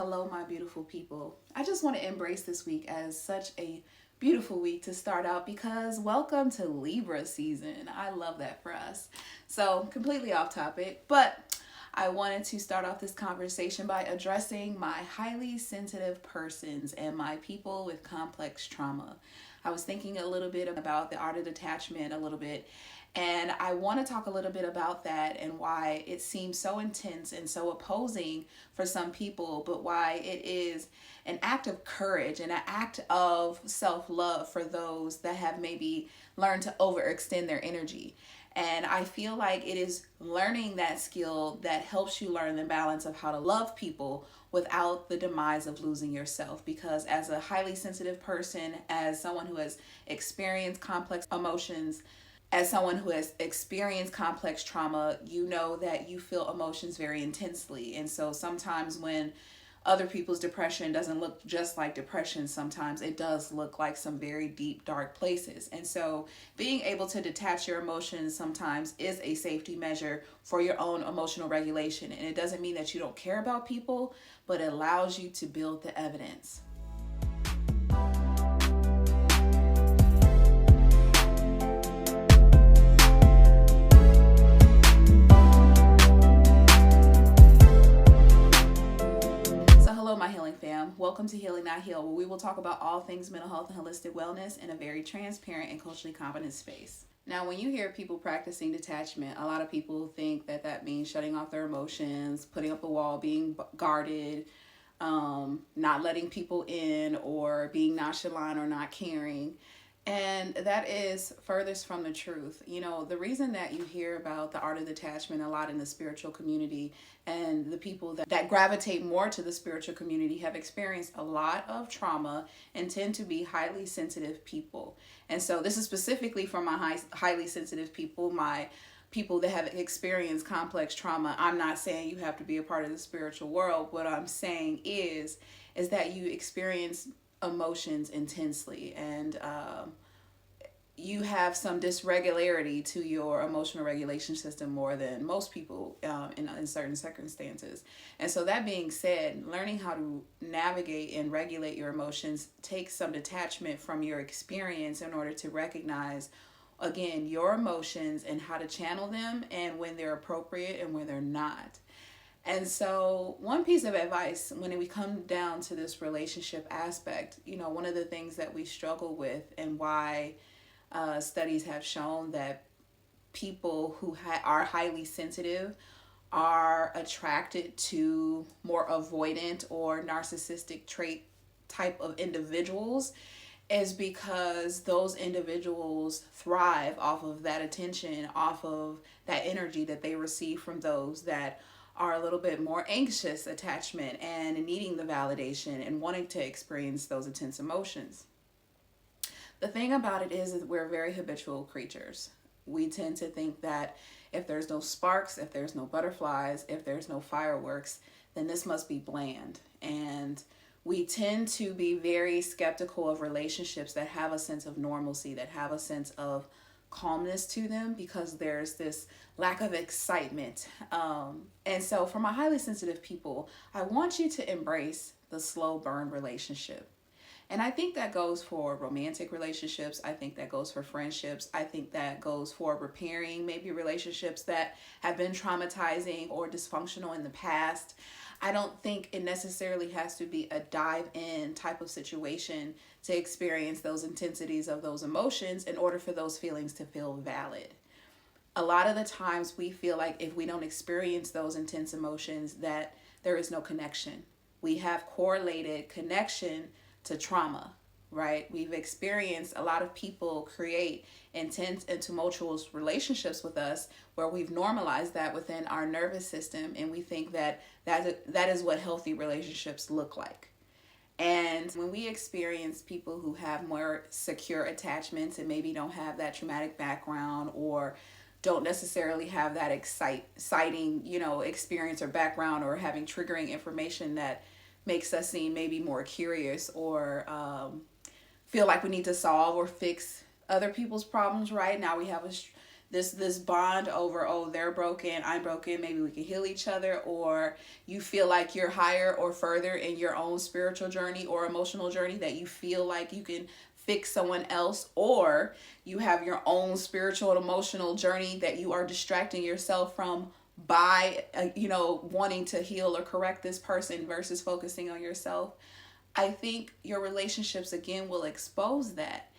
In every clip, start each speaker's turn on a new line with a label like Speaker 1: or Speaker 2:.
Speaker 1: Hello, my beautiful people. I just want to embrace this week as such a beautiful week to start out because welcome to Libra season. I love that for us. So, completely off topic, but I wanted to start off this conversation by addressing my highly sensitive persons and my people with complex trauma. I was thinking a little bit about the art of detachment a little bit, and I want to talk a little bit about that and why it seems so intense and so opposing for some people, but why it is an act of courage and an act of self love for those that have maybe learned to overextend their energy. And I feel like it is learning that skill that helps you learn the balance of how to love people without the demise of losing yourself. Because as a highly sensitive person, as someone who has experienced complex emotions, as someone who has experienced complex trauma, you know that you feel emotions very intensely. And so sometimes when other people's depression doesn't look just like depression, sometimes it does look like some very deep, dark places. And so being able to detach your emotions sometimes is a safety measure for your own emotional regulation. And it doesn't mean that you don't care about people, but it allows you to build the evidence. Hello, my healing fam. Welcome to Healing Not Heal, where we will talk about all things mental health and holistic wellness in a very transparent and culturally competent space. Now, when you hear people practicing detachment, a lot of people think that that means shutting off their emotions, putting up a wall, being guarded, not letting people in, or being nonchalant or not caring. And that is furthest from the truth. You know, the reason that you hear about the art of detachment a lot in the spiritual community, and the people that gravitate more to the spiritual community have experienced a lot of trauma and tend to be highly sensitive people. And so this is specifically for my highly sensitive people, my people that have experienced complex trauma. I'm not saying you have to be a part of the spiritual world. What I'm saying is that you experience emotions intensely, and you have some dysregularity to your emotional regulation system more than most people in certain circumstances. And so that being said, learning how to navigate and regulate your emotions takes some detachment from your experience in order to recognize, again, your emotions and how to channel them, and when they're appropriate and when they're not. And so one piece of advice when we come down to this relationship aspect, you know, one of the things that we struggle with, and why studies have shown that people who are highly sensitive are attracted to more avoidant or narcissistic trait type of individuals, is because those individuals thrive off of that attention, off of that energy that they receive from those that are a little bit more anxious attachment and needing the validation and wanting to experience those intense emotions. The thing about it is that we're very habitual creatures. We tend to think that if there's no sparks, if there's no butterflies, if there's no fireworks, then this must be bland. And we tend to be very skeptical of relationships that have a sense of normalcy, that have a sense of calmness to them, because there's this lack of excitement. And so for my highly sensitive people, I want you to embrace the slow burn relationship. And I think that goes for romantic relationships. I think that goes for friendships. I think that goes for repairing maybe relationships that have been traumatizing or dysfunctional in the past. I don't think it necessarily has to be a dive in type of situation to experience those intensities of those emotions in order for those feelings to feel valid. A lot of the times we feel like if we don't experience those intense emotions, that there is no connection. We have correlated connection to trauma, right? We've experienced a lot of people create intense and tumultuous relationships with us where we've normalized that within our nervous system, and we think that is what healthy relationships look like. And when we experience people who have more secure attachments and maybe don't have that traumatic background, or don't necessarily have that exciting, experience or background, or having triggering information that makes us seem maybe more curious, or feel like we need to solve or fix other people's problems, right? Now we have this bond over, oh, they're broken, I'm broken, maybe we can heal each other, or you feel like you're higher or further in your own spiritual journey or emotional journey that you feel like you can fix someone else, or you have your own spiritual and emotional journey that you are distracting yourself from by wanting to heal or correct this person versus focusing on yourself. I think your relationships again will expose that.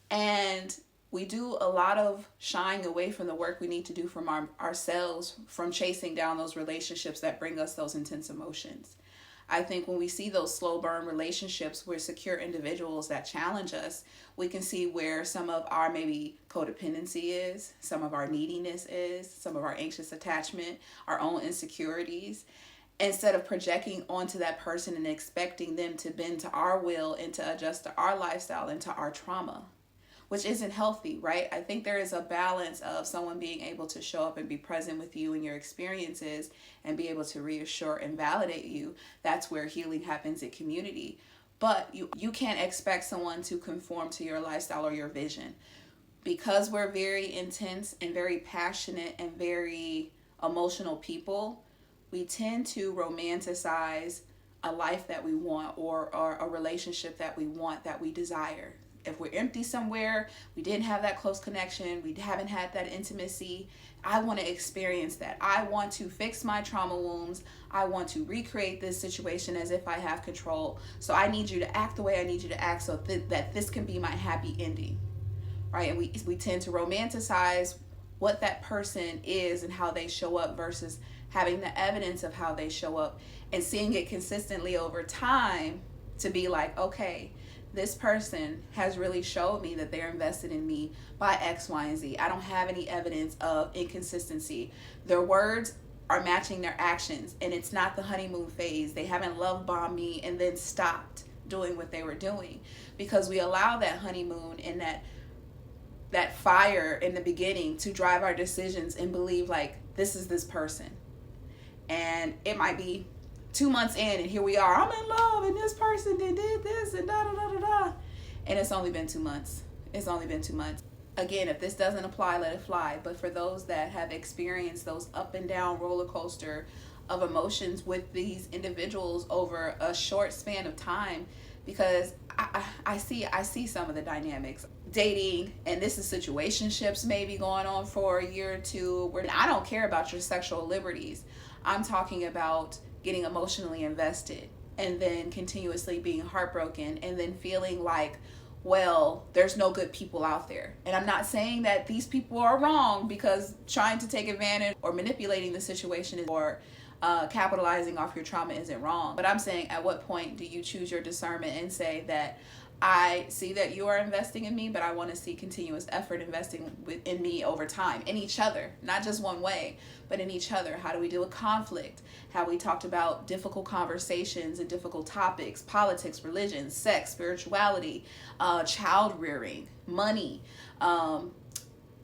Speaker 1: And we do a lot of shying away from the work we need to do from ourselves, from chasing down those relationships that bring us those intense emotions. I think when we see those slow burn relationships with secure individuals that challenge us, we can see where some of our maybe codependency is, some of our neediness is, some of our anxious attachment, our own insecurities, instead of projecting onto that person and expecting them to bend to our will and to adjust to our lifestyle and to our trauma, which isn't healthy, right? I think there is a balance of someone being able to show up and be present with you and your experiences and be able to reassure and validate you. That's where healing happens in community. But you can't expect someone to conform to your lifestyle or your vision. Because we're very intense and very passionate and very emotional people, we tend to romanticize a life that we want or a relationship that we want, that we desire. If we're empty somewhere, we didn't have that close connection, we haven't had that intimacy, I want to experience that. I want to fix my trauma wounds. I want to recreate this situation as if I have control. So I need you to act the way I need you to act so that this can be my happy ending, right? And we tend to romanticize what that person is and how they show up versus having the evidence of how they show up and seeing it consistently over time to be like, okay, this person has really showed me that they're invested in me by X, Y, and Z. I don't have any evidence of inconsistency. Their words are matching their actions, and it's not the honeymoon phase. They haven't love bombed me and then stopped doing what they were doing, because we allow that honeymoon and that fire in the beginning to drive our decisions and believe like this is this person. And it might be 2 months in and here we are, I'm in love and this person did this and da da da da da, and it's only been 2 months. Again, if this doesn't apply, let it fly. But for those that have experienced those up and down roller coaster of emotions with these individuals over a short span of time, because I see some of the dynamics dating, and this is situationships maybe going on for a year or two, where I don't care about your sexual liberties. I'm talking about getting emotionally invested and then continuously being heartbroken and then feeling like, well, there's no good people out there. And I'm not saying that these people are wrong, because trying to take advantage or manipulating the situation or capitalizing off your trauma isn't wrong. But I'm saying, at what point do you choose your discernment and say that I see that you are investing in me, but I want to see continuous effort investing in me over time, in each other, not just one way, but in each other. How do we deal with conflict? How we talked about difficult conversations and difficult topics, politics, religion, sex, spirituality, child rearing, money,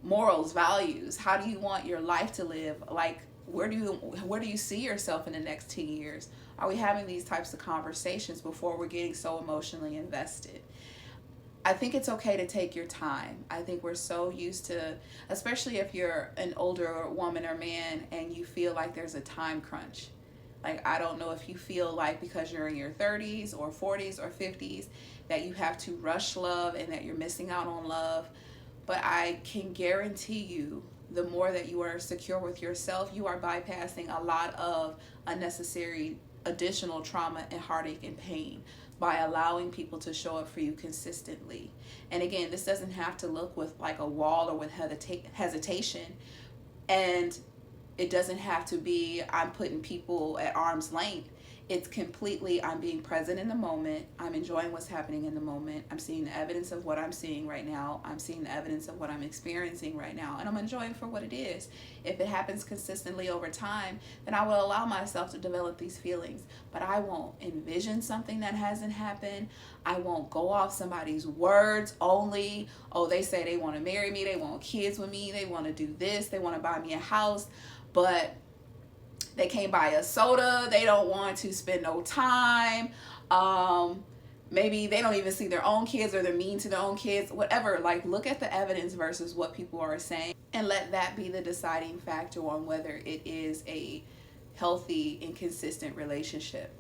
Speaker 1: morals, values. How do you want your life to live? Like, where do you see yourself in the next 10 years? Are we having these types of conversations before we're getting so emotionally invested? I think it's okay to take your time. I think we're so used to, especially if you're an older woman or man and you feel like there's a time crunch. Like, I don't know if you feel like because you're in your 30s or 40s or 50s that you have to rush love and that you're missing out on love. But I can guarantee you, the more that you are secure with yourself, you are bypassing a lot of unnecessary additional trauma and heartache and pain by allowing people to show up for you consistently. And again, this doesn't have to look with like a wall or with hesitation. And it doesn't have to be I'm putting people at arm's length. It's completely, I'm being present in the moment. I'm enjoying what's happening in the moment. I'm seeing the evidence of what I'm seeing right now. I'm seeing the evidence of what I'm experiencing right now. And I'm enjoying for what it is. If it happens consistently over time, then I will allow myself to develop these feelings. But I won't envision something that hasn't happened. I won't go off somebody's words only. Oh, they say they want to marry me. They want kids with me. They want to do this. They want to buy me a house. But they can't buy a soda. They don't want to spend no time. Maybe they don't even see their own kids, or they're mean to their own kids, whatever. Like, look at the evidence versus what people are saying. and let that be the deciding factor on whether it is a healthy and consistent relationship.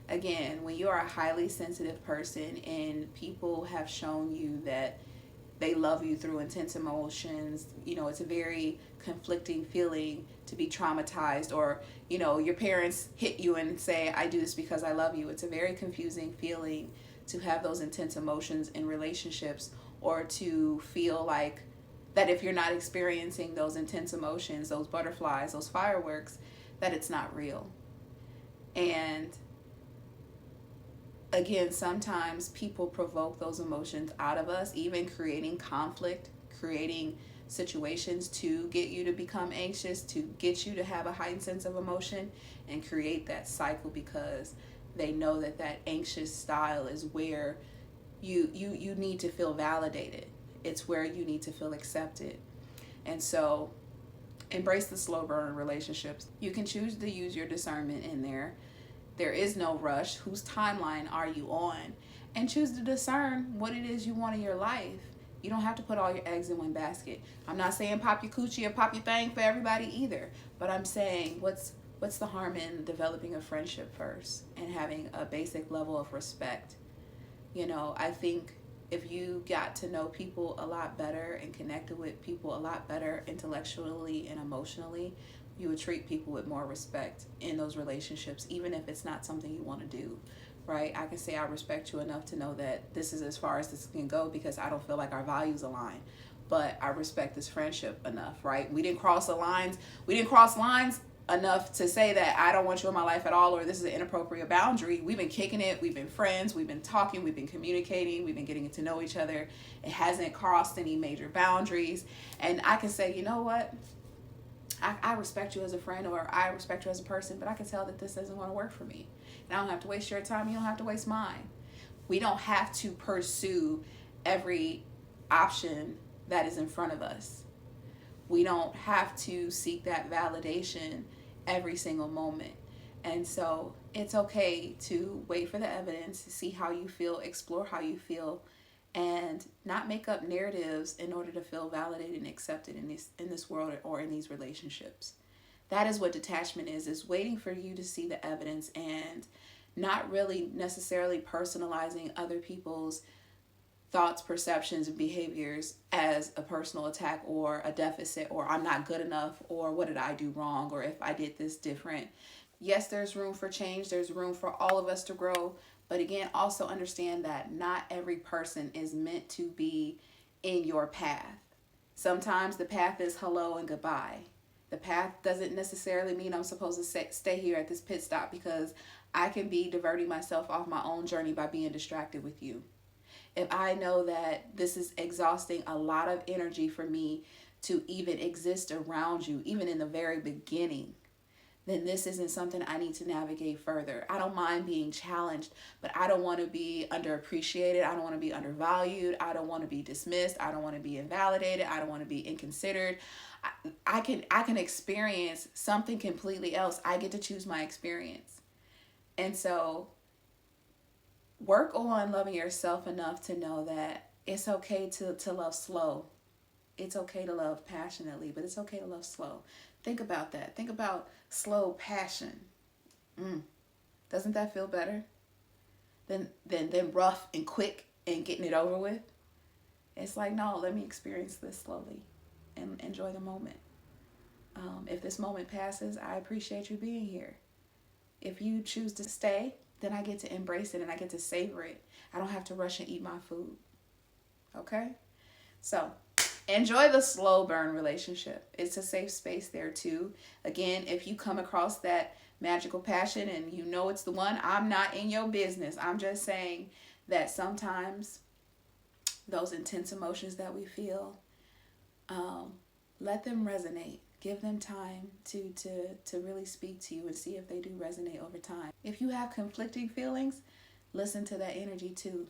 Speaker 1: Again, when you are a highly sensitive person and people have shown you that they love you through intense emotions, it's a very conflicting feeling to be traumatized, or your parents hit you and say, I do this because I love you. It's a very confusing feeling to have those intense emotions in relationships, or to feel like that if you're not experiencing those intense emotions, those butterflies, those fireworks, that it's not real. And again, sometimes people provoke those emotions out of us, even creating conflict, creating situations to get you to become anxious, to get you to have a heightened sense of emotion, and create that cycle, because they know that that anxious style is where you need to feel validated. It's where you need to feel accepted. And so embrace the slow burn relationships. You can choose to use your discernment in there. There is no rush. Whose timeline are you on? And choose to discern what it is you want in your life. You don't have to put all your eggs in one basket. I'm not saying pop your coochie or pop your thing for everybody either. But I'm saying what's the harm in developing a friendship first and having a basic level of respect? I think if you got to know people a lot better and connected with people a lot better intellectually and emotionally, you would treat people with more respect in those relationships, even if it's not something you want to do, right? I can say I respect you enough to know that this is as far as this can go because I don't feel like our values align. But I respect this friendship enough, right? We didn't cross lines enough to say that I don't want you in my life at all, or this is an inappropriate boundary. We've been kicking it. We've been friends. We've been talking. We've been communicating. We've been getting to know each other. It hasn't crossed any major boundaries. And I can say, you know what? I respect you as a friend, or I respect you as a person, but I can tell that this doesn't want to work for me. And I don't have to waste your time. You don't have to waste mine. We don't have to pursue every option that is in front of us. We don't have to seek that validation every single moment. And so it's okay to wait for the evidence, see how you feel, explore how you feel, and not make up narratives in order to feel validated and accepted in this world or in these relationships. That is what detachment is waiting for you to see the evidence and not really necessarily personalizing other people's thoughts, perceptions, and behaviors as a personal attack or a deficit, or I'm not good enough, or what did I do wrong, or if I did this different. Yes, there's room for change. There's room for all of us to grow. But again, also understand that not every person is meant to be in your path. Sometimes the path is hello and goodbye. The path doesn't necessarily mean I'm supposed to stay here at this pit stop, because I can be diverting myself off my own journey by being distracted with you. If I know that this is exhausting a lot of energy for me to even exist around you, even in the very beginning, then this isn't something I need to navigate further. I don't mind being challenged, but I don't want to be underappreciated. I don't want to be undervalued. I don't want to be dismissed. I don't want to be invalidated. I don't want to be inconsidered. I can experience something completely else. I get to choose my experience. And so work on loving yourself enough to know that it's okay to love slow. It's okay to love passionately, but it's okay to love slow. Think about that. Think about slow passion. Doesn't that feel better than rough and quick and getting it over with? It's like, no, let me experience this slowly and enjoy the moment. If this moment passes, I appreciate you being here. If you choose to stay, then I get to embrace it and I get to savor it. I don't have to rush and eat my food. Okay? So enjoy the slow burn relationship. It's a safe space there too. Again, if you come across that magical passion and you know it's the one, I'm not in your business. I'm just saying that sometimes those intense emotions that we feel, let them resonate. Give them time to really speak to you and see if they do resonate over time. If you have conflicting feelings, listen to that energy too.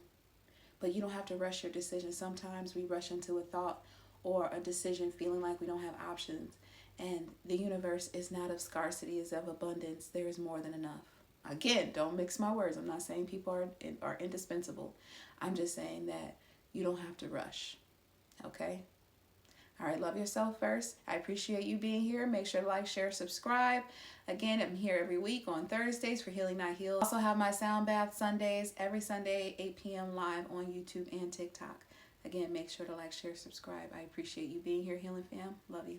Speaker 1: But you don't have to rush your decision. Sometimes we rush into a thought or a decision feeling like we don't have options. And the universe is not of scarcity, it's of abundance. There is more than enough. Again, don't mix my words. I'm not saying people are indispensable. I'm just saying that you don't have to rush. Okay? All right, love yourself first. I appreciate you being here. Make sure to like, share, subscribe. Again, I'm here every week on Thursdays for Healing Not Healed. I also have my sound bath Sundays, every Sunday, 8 p.m. live on YouTube and TikTok. Again, make sure to like, share, subscribe. I appreciate you being here, Healing Fam. Love you.